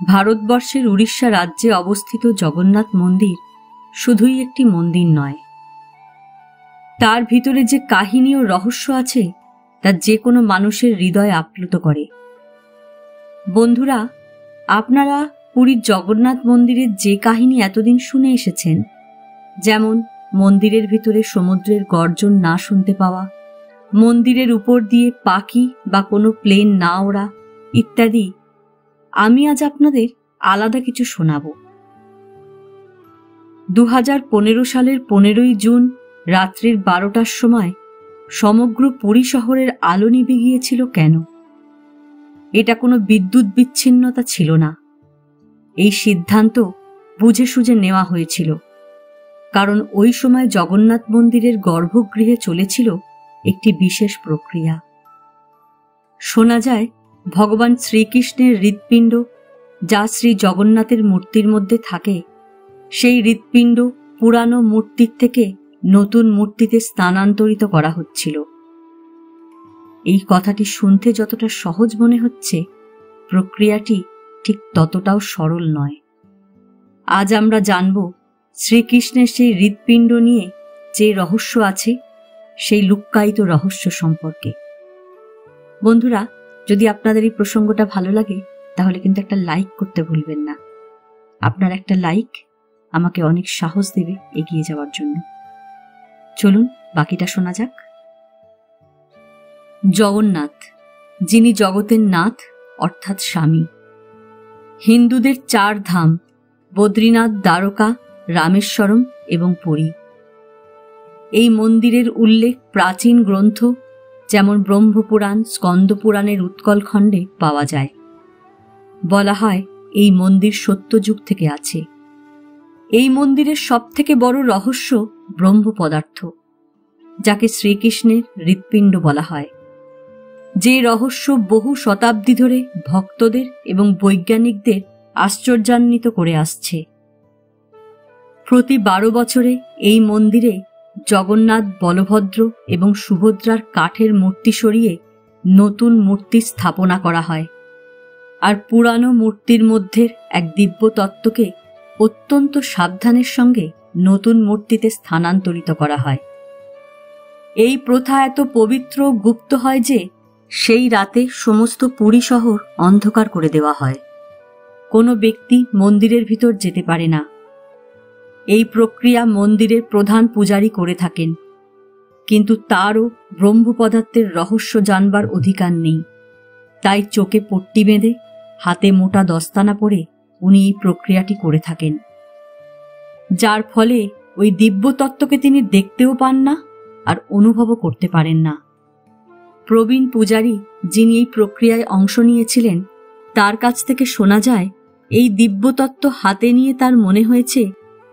ভারতবর্ষের উড়িষ্যা রাজ্যে অবস্থিত জগন্নাথ মন্দির শুধুই একটি মন্দির নয়, তার ভিতরে যে কাহিনী ও রহস্য আছে তা যে কোনো মানুষের হৃদয় আপ্লুত করে। বন্ধুরা, আপনারা পুরীর জগন্নাথ মন্দিরের যে কাহিনী এতদিন শুনে এসেছেন, যেমন মন্দিরের ভিতরে সমুদ্রের গর্জন না শুনতে পাওয়া, মন্দিরের উপর দিয়ে পাখি বা কোনো প্লেন না ওড়া ইত্যাদি, আমি আজ আপনাদের আলাদা কিছু শোনাব। 2015 সালের 15ই জুন রাত্রির 12টার সময় সমগ্র পুরী শহরের আলো নিভে গিয়েছিল কেন? এটা কোনো বিদ্যুৎ বিচ্ছিন্নতা ছিল না। এই সিদ্ধান্ত বুঝে সুঝে নেওয়া হয়েছিল, কারণ ওই সময় জগন্নাথ মন্দিরের গর্ভগৃহে চলেছিল একটি বিশেষ প্রক্রিয়া। শোনা যায় ভগবান শ্রীকৃষ্ণের হৃৎপিণ্ড, যা শ্রী জগন্নাথের মূর্তির মধ্যে থাকে, সেই হৃৎপিণ্ড পুরানো মূর্তির থেকে নতুন মূর্তিতে স্থানান্তরিত করা হচ্ছিল। এই কথাটি শুনতে যতটা সহজ মনে হচ্ছে, প্রক্রিয়াটি ঠিক ততটাও সরল নয়। আজ আমরা জানব শ্রীকৃষ্ণের সেই হৃৎপিণ্ড নিয়ে যে রহস্য আছে, সেই লুক্কায়িত রহস্য সম্পর্কে। বন্ধুরা, যদি আপনাদের এই প্রসঙ্গটা ভালো লাগে তাহলে কিন্তু একটা লাইক করতে ভুলবেন না। আপনার একটা লাইক আমাকে অনেক সাহস দেবে এগিয়ে যাওয়ার জন্য। চলুন বাকিটা শোনা যাক। জগন্নাথ, যিনি জগতের নাথ অর্থাৎ স্বামী। হিন্দুদের 4 ধাম বদ্রীনাথ, দ্বারকা, রামেশ্বরম এবং পুরী। এই মন্দিরের উল্লেখ প্রাচীন গ্রন্থ যেমন ব্রহ্মপুরাণ, স্কন্দপুরাণের উৎকল খণ্ডে পাওয়া যায়। বলা হয় এই মন্দির সত্যযুগ থেকে আছে। এই মন্দিরের সবথেকে বড় রহস্য ব্রহ্ম পদার্থ, যাকে শ্রীকৃষ্ণের হৃৎপিণ্ড বলা হয়। যে রহস্য বহু শতাব্দী ধরে ভক্তদের এবং বৈজ্ঞানিকদের আশ্চর্যান্বিত করে আসছে। প্রতি 12 বছরে এই মন্দিরে জগন্নাথ, বলভদ্র এবং সুভদ্রার কাঠের মূর্তি সরিয়ে নতুন মূর্তি স্থাপনা করা হয়, আর পুরানো মূর্তির মধ্যে এক দিব্য তত্ত্বকে অত্যন্ত সাবধানের সঙ্গে নতুন মূর্তিতে স্থানান্তরিত করা হয়। এই প্রথা এত পবিত্র গুপ্ত হয় যে সেই রাতে সমস্ত পুরী শহর অন্ধকার করে দেওয়া হয়। কোনো ব্যক্তি মন্দিরের ভিতর যেতে পারে না। এই প্রক্রিয়া মন্দিরের প্রধান পূজারী করে থাকেন, কিন্তু তারও ব্রহ্ম পদার্থের রহস্য জানবার অধিকার নেই। তাই চোখে পট্টি বেঁধে, হাতে মোটা দস্তানা পরে উনি এই প্রক্রিয়াটি করে থাকেন, যার ফলে ওই দিব্য তত্ত্বকে তিনি দেখতেও পান না আর অনুভবও করতে পারেন না। প্রবীণ পূজারী, যিনি এই প্রক্রিয়ায় অংশ নিয়েছিলেন, তার কাছ থেকে শোনা যায় এই দিব্য তত্ত্ব হাতে নিয়ে তার মনে হয়েছে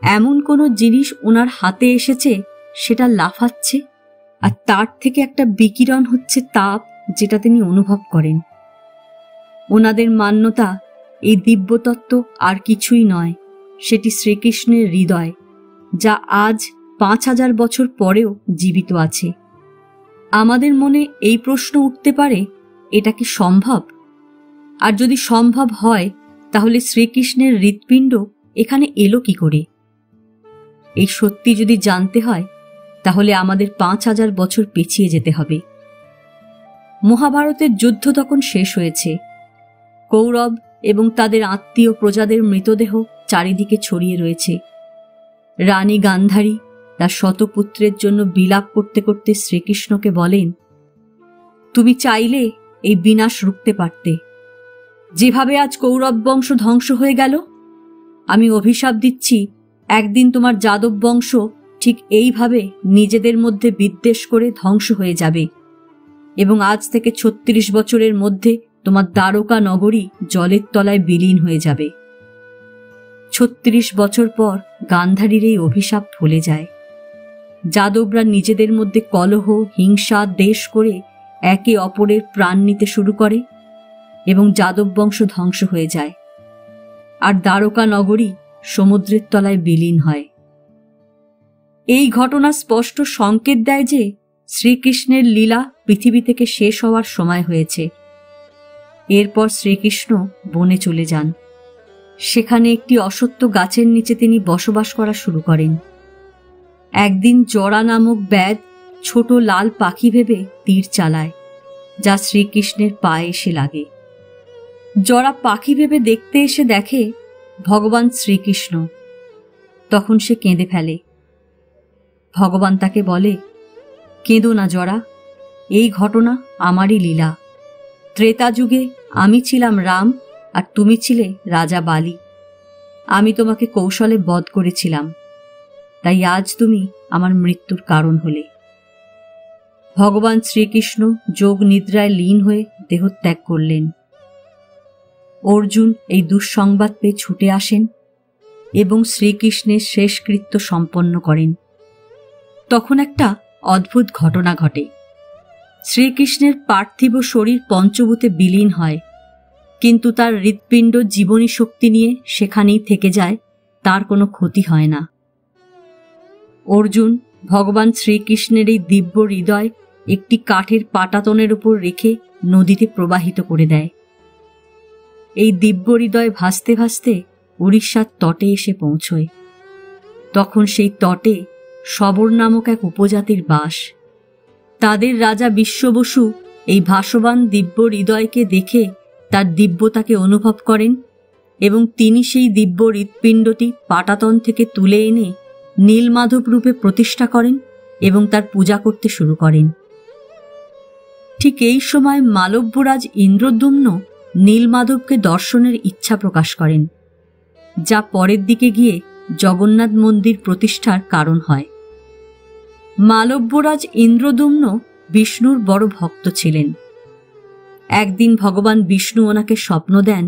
এমন কোনো জিনিস ওনার হাতে এসেছে সেটা লাফাচ্ছে, আর তার থেকে একটা বিকিরণ হচ্ছে তাপ, যেটা তিনি অনুভব করেন। ওনাদের মান্যতা এই দিব্যতত্ত্ব আর কিছুই নয়, সেটি শ্রীকৃষ্ণের হৃদয়, যা আজ 5000 বছর পরেও জীবিত আছে। আমাদের মনে এই প্রশ্ন উঠতে পারে, এটা কি সম্ভব? আর যদি সম্ভব হয় তাহলে শ্রীকৃষ্ণের হৃৎপিণ্ড এখানে এলো কি করে? এই সত্যি যদি জানতে হয় তাহলে আমাদের 5000 বছর পিছিয়ে যেতে হবে। মহাভারতের যুদ্ধ তখন শেষ হয়েছে। কৌরব এবং তাদের আত্মীয় প্রজাদের মৃতদেহ চারিদিকে ছড়িয়ে রয়েছে। রানী গান্ধারী তার শতপুত্রের জন্য বিলাপ করতে করতে শ্রীকৃষ্ণকে বলেন, তুমি চাইলে এই বিনাশ রুখতে পারতে। যেভাবে আজ কৌরব বংশ ধ্বংস হয়ে গেল, আমি অভিশাপ দিচ্ছি একদিন তোমার যাদব বংশ ঠিক এইভাবে নিজেদের মধ্যে বিদ্বেষ করে ধ্বংস হয়ে যাবে, এবং আজ থেকে 36 বছরের মধ্যে তোমার দ্বারকা নগরী জলের তলায় বিলীন হয়ে যাবে। 36 বছর পর গান্ধারীর এই অভিশাপ ফলে যায়। যাদবরা নিজেদের মধ্যে কলহ, হিংসা, দ্বেষ করে একে অপরের প্রাণ নিতে শুরু করে এবং যাদব বংশ ধ্বংস হয়ে যায়, আর দ্বারকা নগরী সমুদ্রের তলায় বিলীন হয়। এই ঘটনা স্পষ্ট সংকেত দেয় যে শ্রীকৃষ্ণের লীলা পৃথিবী থেকে শেষ হওয়ার সময় হয়েছে। এরপর শ্রীকৃষ্ণ বনে চলে যান। সেখানে একটি অশ্বত্থ গাছের নিচে তিনি বসবাস করা শুরু করেন। একদিন জরা নামক ব্যাধ ছোট লাল পাখি ভেবে তীর চালায়, যা শ্রীকৃষ্ণের পায়ে এসে লাগে। জরা পাখি ভেবে দেখতে এসে দেখে ভগবান শ্রীকৃষ্ণ। তখন সে কেঁদে ফেলে। ভগবান তাকে বলে, কেঁদো না জরা, এই ঘটনা আমারই লীলা। ত্রেতা যুগে আমি ছিলাম রাম আর তুমি ছিলে রাজা বালি। আমি তোমাকে কৌশলে বধ করেছিলাম, তাই আজ তুমি আমার মৃত্যুর কারণ হলে। ভগবান শ্রীকৃষ্ণ যোগ নিদ্রায় লীন হয়ে দেহত্যাগ করলেন। অর্জুন এই দুঃসংবাদ পেয়ে ছুটে আসেন এবং শ্রীকৃষ্ণের শেষকৃত্য সম্পন্ন করেন। তখন একটা অদ্ভুত ঘটনা ঘটে। শ্রীকৃষ্ণের পার্থিব শরীর পঞ্চভূতে বিলীন হয়, কিন্তু তার হৃৎপিণ্ড জীবনী শক্তি নিয়ে সেখানেই থেকে যায়, তার কোনো ক্ষতি হয় না। অর্জুন ভগবান শ্রীকৃষ্ণের এই দিব্য হৃদয় একটি কাঠের পাটাতনের উপর রেখে নদীতে প্রবাহিত করে দেয়। এই দিব্য হৃদয় ভাসতে ভাসতে উড়িষ্যার তটে এসে পৌঁছয়। তখন সেই তটে শবর নামক এক উপজাতির বাস। তাদের রাজা বিশ্ববসু এই ভাসমান দিব্য হৃদয়কে দেখে তার দিব্যতাকে অনুভব করেন এবং তিনি সেই দিব্য হৃৎপিণ্ডটি পাটাতন থেকে তুলে এনে নীলমাধব রূপে প্রতিষ্ঠা করেন এবং তার পূজা করতে শুরু করেন। ঠিক এই সময় মালব্যরাজ ইন্দ্রদ্যুম্ন নীলমাধবকে দর্শনের ইচ্ছা প্রকাশ করেন, যা পরের দিকে গিয়ে জগন্নাথ মন্দির প্রতিষ্ঠার কারণ হয়। মালব্যরাজ ইন্দ্রদ্যুম্ন বিষ্ণুর বড় ভক্ত ছিলেন। একদিন ভগবান বিষ্ণু ওনাকে স্বপ্ন দেন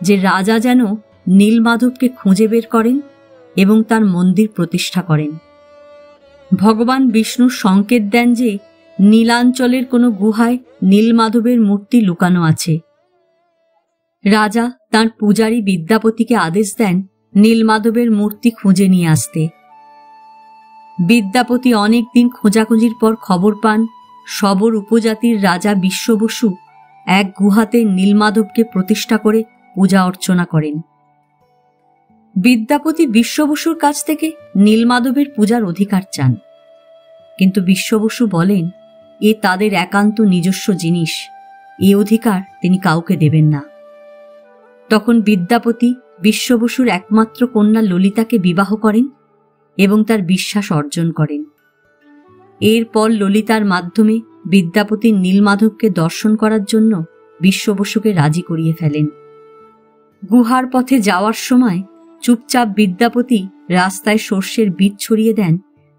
যে রাজা যেন নীলমাধবকে খুঁজে বের করেন এবং তার মন্দির প্রতিষ্ঠা করেন। ভগবান বিষ্ণু সংকেত দেন যে নীলাঞ্চলের কোনো গুহায় নীলমাধবের মূর্তি লুকানো আছে। রাজা তাঁর পূজারী বিদ্যাপতিকে আদেশ দেন নীলমাধবের মূর্তি খুঁজে নিয়ে আসতে। বিদ্যাপতি অনেক দিন খোঁজাখুঁজির পর খবর পান শবর উপজাতির রাজা বিশ্ববসু এক গুহাতে নীলমাধবকে প্রতিষ্ঠা করে পূজা অর্চনা করেন। বিদ্যাপতি বিশ্ববসুর কাছ থেকে নীলমাধবের পূজার অধিকার চান, কিন্তু বিশ্ববসু বলেন এ তাদের একান্ত নিজস্ব জিনিস, এ অধিকার তিনি কাউকে দেবেন না। তখন বিদ্যাপতি বিশ্ববসুর একমাত্র কন্যা ললিতাকে বিবাহ করেন এবং তার বিশ্বাস অর্জন করেন। এরপর ললিতার মাধ্যমে বিদ্যাপতি নীলমাধবকে দর্শন করার জন্য বিশ্ববসুকে রাজি করিয়ে ফেলেন। গুহার পথে যাওয়ার সময় চুপচাপ বিদ্যাপতি রাস্তায় সর্ষের বীজ ছড়িয়ে দেন,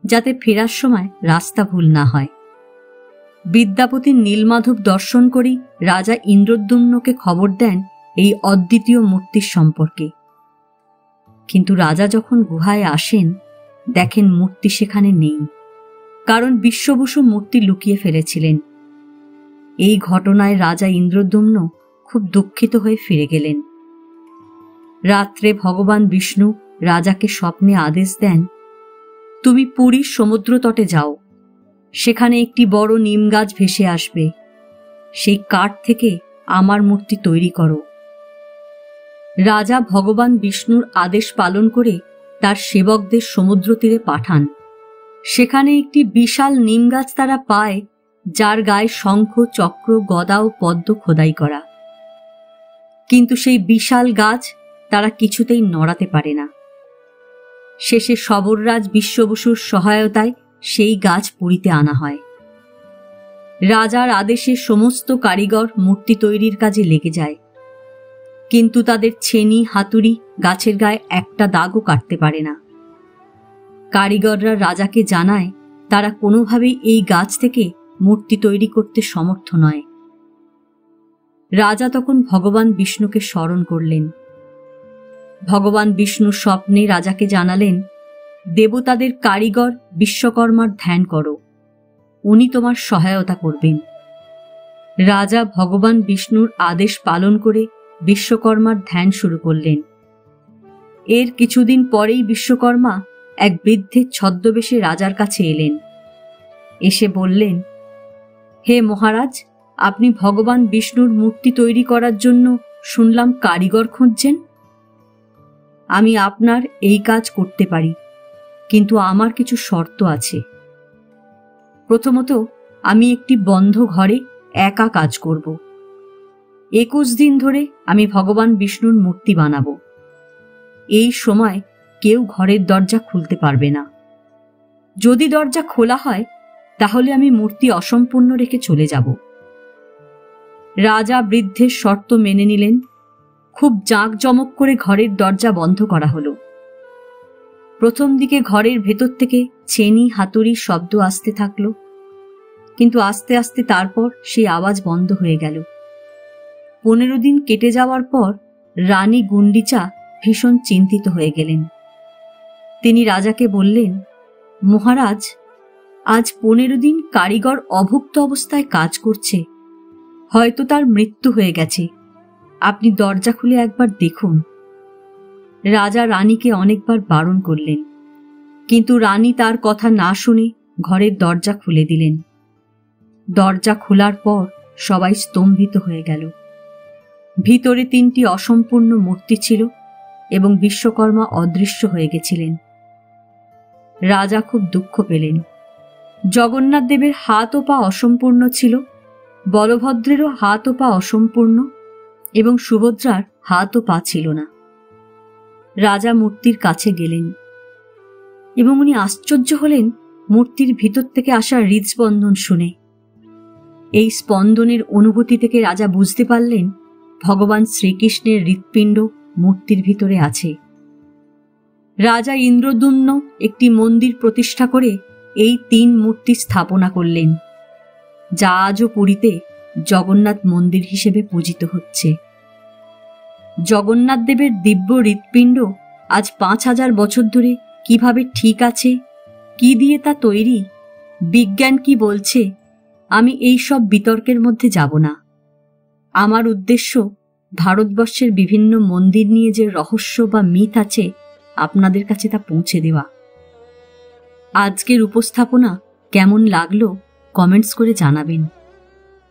যাতে ফেরার সময় রাস্তা ভুল না হয়। বিদ্যাপতি নীলমাধব দর্শন করেই রাজা ইন্দ্রদ্যুম্নকে খবর দেন এই অদ্বিতীয় মূর্তির সম্পর্কে। কিন্তু রাজা যখন গুহায় আসেন, দেখেন মূর্তি সেখানে নেই, কারণ বিশ্ববসু মূর্তি লুকিয়ে ফেলেছিলেন। এই ঘটনায় রাজা ইন্দ্রদ্যুম্ন খুব দুঃখিত হয়ে ফিরে গেলেন। রাত্রে ভগবান বিষ্ণু রাজাকে স্বপ্নে আদেশ দেন, তুমি পুরীর সমুদ্র তটে যাও, সেখানে একটি বড় নিম গাছ ভেসে আসবে, সেই কাঠ থেকে আমার মূর্তি তৈরি করো। রাজা ভগবান বিষ্ণুর আদেশ পালন করে তার সেবকদের সমুদ্র তীরে পাঠান। সেখানে একটি বিশাল নিম গাছ তারা পায়, যার গায়ে শঙ্খ, চক্র, গদা ও পদ্ম খোদাই করা। কিন্তু সেই বিশাল গাছ তারা কিছুতেই নড়াতে পারে না। শেষে শবররাজ বিশ্ববসুর সহায়তায় সেই গাছ পুরীতে আনা হয়। রাজার আদেশে সমস্ত কারিগর মূর্তি তৈরির কাজে লেগে যায়, কিন্তু তাদের ছেনি হাতুড়ি গাছের গায়ে একটা দাগও কাটতে পারে না। কারিগররা রাজাকে জানায় তারা কোনোভাবেই এই গাছ থেকে মূর্তি তৈরি করতে সমর্থ নয়। রাজা তখন ভগবান বিষ্ণুকে স্মরণ করলেন। ভগবান বিষ্ণু স্বপ্নে রাজাকে জানালেন, দেবতাদের কারিগর বিশ্বকর্মার ধ্যান করো, উনি তোমার সহায়তা করবেন। রাজা ভগবান বিষ্ণুর আদেশ পালন করে বিশ্বকর্মার ধ্যান শুরু করলেন। এর কিছুদিন পরেই বিশ্বকর্মা এক বৃদ্ধের ছদ্মবেশে রাজার কাছে এলেন। এসে বললেন, হে মহারাজ, আপনি ভগবান বিষ্ণুর মূর্তি তৈরি করার জন্য শুনলাম কারিগর খুঁজছেন। আমি আপনার এই কাজ করতে পারি, কিন্তু আমার কিছু শর্ত আছে। প্রথমত, আমি একটি বন্ধ ঘরে একা কাজ করব। 21 দিন ধরে আমি ভগবান বিষ্ণুর মূর্তি বানাবো। এই সময় কেউ ঘরের দরজা খুলতে পারবে না। যদি দরজা খোলা হয় তাহলে আমি মূর্তি অসম্পূর্ণ রেখে চলে যাব। রাজা বৃদ্ধের শর্ত মেনে নিলেন। খুব জাঁকজমক করে ঘরের দরজা বন্ধ করা হলো। প্রথম দিকে ঘরের ভেতর থেকে ছেনি হাতুড়ির শব্দ আসতে থাকলো, কিন্তু আস্তে আস্তে তারপর সেই আওয়াজ বন্ধ হয়ে গেল। 15 দিন কেটে যাওয়ার পর রানী গুন্ডিচা ভীষণ চিন্তিত হয়ে গেলেন। তিনি রাজাকে বললেন, মহারাজ, আজ 15 দিন কারিগর অভুক্ত অবস্থায় কাজ করছে। হয়তো তার মৃত্যু হয়ে গেছে। আপনি দরজা খুলে একবার দেখুন। রাজা রানীকে অনেকবার বারণ করলেন, কিন্তু রানী তার কথা না শুনে ঘরের দরজা খুলে দিলেন। দরজা খোলার পর সবাই স্তম্ভিত হয়ে গেল। ভিতরে 3টি অসম্পূর্ণ মূর্তি ছিল এবং বিশ্বকর্মা অদৃশ্য হয়ে গেছিলেন। রাজা খুব দুঃখ পেলেন। জগন্নাথ দেবের হাত ও পা অসম্পূর্ণ ছিল, বলভদ্রেরও হাত ও পা অসম্পূর্ণ এবং সুভদ্রার হাত ও পা ছিল না। রাজা মূর্তির কাছে গেলেন এবং উনি আশ্চর্য হলেন মূর্তির ভিতর থেকে আসা হৃদস্পন্দন শুনে। এই স্পন্দনের অনুভূতি থেকে রাজা বুঝতে পারলেন ভগবান শ্রীকৃষ্ণের হৃৎপিণ্ড মূর্তির ভিতরে আছে। রাজা ইন্দ্রদ্যুম্ন একটি মন্দির প্রতিষ্ঠা করে এই 3 মূর্তি স্থাপনা করলেন, যা আজও পুরীতে জগন্নাথ মন্দির হিসেবে পূজিত হচ্ছে। জগন্নাথ দেবের দিব্য হৃৎপিণ্ড আজ 5000 বছর ধরে কিভাবে ঠিক আছে, কি দিয়ে তা তৈরি, বিজ্ঞান কি বলছে, আমি এই সব বিতর্কের মধ্যে যাব না। আমার উদ্দেশ্য ভারতবর্ষের বিভিন্ন মন্দির নিয়ে যে রহস্য বা মিথ আছে আপনাদের কাছে তা পৌঁছে দেওয়া। আজকের উপস্থাপনা কেমন লাগলো কমেন্টস করে জানাবেন।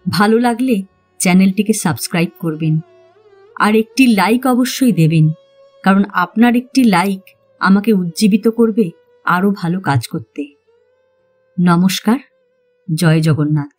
ভালো লাগলে চ্যানেলটিকে সাবস্ক্রাইব করবেন আর একটি লাইক অবশ্যই দেবেন, কারণ আপনার একটি লাইক আমাকে উজ্জীবিত করবে আরও ভালো কাজ করতে। নমস্কার। জয় জগন্নাথ।